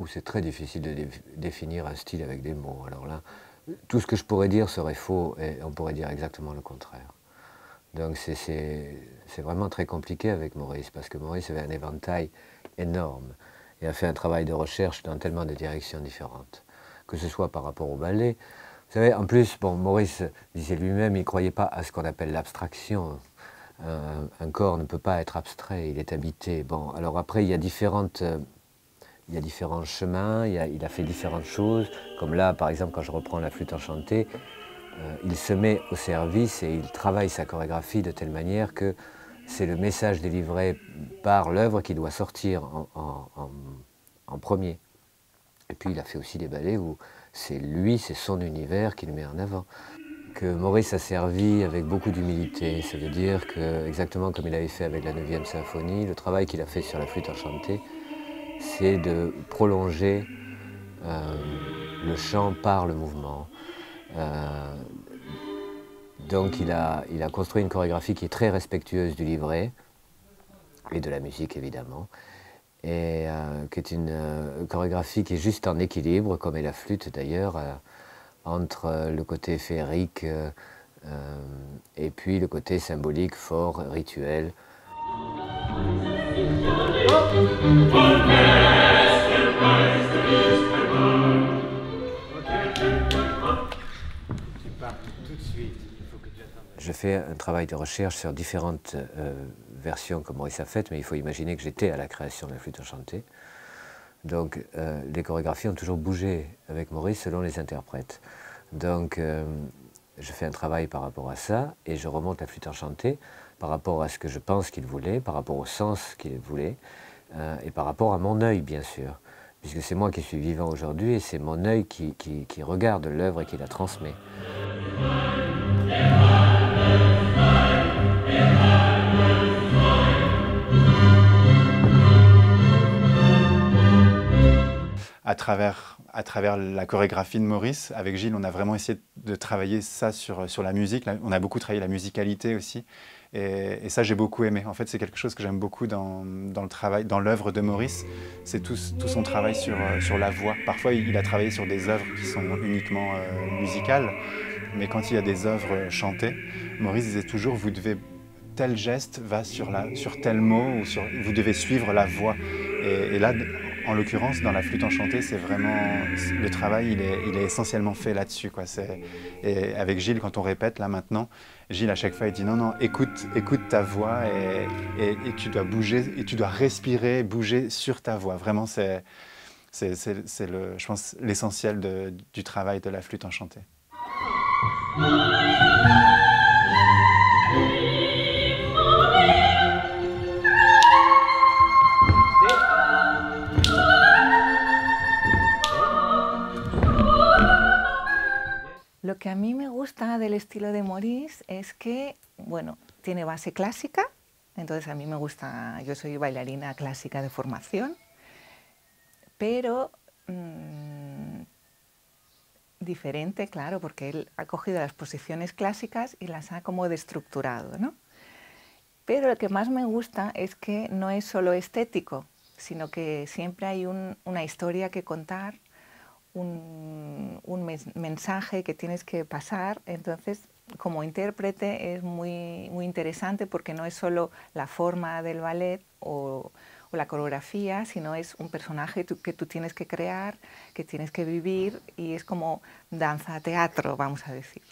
où c'est très difficile de définir un style avec des mots. Alors là, tout ce que je pourrais dire serait faux et on pourrait dire exactement le contraire. Donc c'est vraiment très compliqué avec Maurice, parce que Maurice avait un éventail énorme et a fait un travail de recherche dans tellement de directions différentes, que ce soit par rapport au ballet. Vous savez, en plus, bon, Maurice disait lui-même, il ne croyait pas à ce qu'on appelle l'abstraction. Un corps ne peut pas être abstrait, il est habité. Bon, alors après, il y a différents chemins, il a fait différentes choses, comme là, par exemple, quand je reprends la flûte enchantée, il se met au service et il travaille sa chorégraphie de telle manière que c'est le message délivré par l'œuvre qui doit sortir en premier. Et puis il a fait aussi des ballets où c'est lui, c'est son univers qu'il met en avant. Que Maurice a servi avec beaucoup d'humilité, ça veut dire que, exactement comme il avait fait avec la 9e symphonie, le travail qu'il a fait sur la flûte enchantée, c'est de prolonger le chant par le mouvement. Donc il a construit une chorégraphie qui est très respectueuse du livret, et de la musique évidemment, et qui est une chorégraphie qui est juste en équilibre, comme est la flûte d'ailleurs, entre le côté féerique et puis le côté symbolique, fort, rituel. Je fais un travail de recherche sur différentes versions que Maurice a faites, mais il faut imaginer que j'étais à la création de la flûte enchantée. Donc les chorégraphies ont toujours bougé avec Maurice selon les interprètes. Donc je fais un travail par rapport à ça et je remonte la flûte enchantée par rapport à ce que je pense qu'il voulait, par rapport au sens qu'il voulait et par rapport à mon œil bien sûr, puisque c'est moi qui suis vivant aujourd'hui et c'est mon œil qui regarde l'œuvre et qui la transmet. À travers la chorégraphie de Maurice, avec Gilles, on a vraiment essayé de travailler ça sur la musique. Là, on a beaucoup travaillé la musicalité aussi. Et ça, j'ai beaucoup aimé. En fait, c'est quelque chose que j'aime beaucoup dans le travail, dans l'œuvre de Maurice. C'est tout son travail sur la voix. Parfois, il a travaillé sur des œuvres qui sont uniquement musicales. Mais quand il y a des œuvres chantées, Maurice disait toujours, vous devez tel geste va sur tel mot, ou vous devez suivre la voix. Et là, en l'occurrence, dans la flûte enchantée, c'est vraiment le travail, il est essentiellement fait là-dessus, quoi. Et avec Gilles, quand on répète là maintenant, Gilles à chaque fois il dit non, écoute ta voix et tu dois bouger et tu dois respirer, bouger sur ta voix. Vraiment, c'est je pense l'essentiel du travail de la flûte enchantée. Lo que a mí me gusta del estilo de Maurice es que, bueno, tiene base clásica, entonces a mí me gusta, yo soy bailarina clásica de formación, pero diferente, claro, porque él ha cogido las posiciones clásicas y las ha como destructurado, ¿no? Pero lo que más me gusta es que no es solo estético, sino que siempre hay una historia que contar, un mensaje que tienes que pasar. Entonces, como intérprete es muy interesante porque no es solo la forma del ballet o la coreografía, sino es un personaje que tú tienes que crear, que tienes que vivir, y es como danza, teatro, vamos a decir.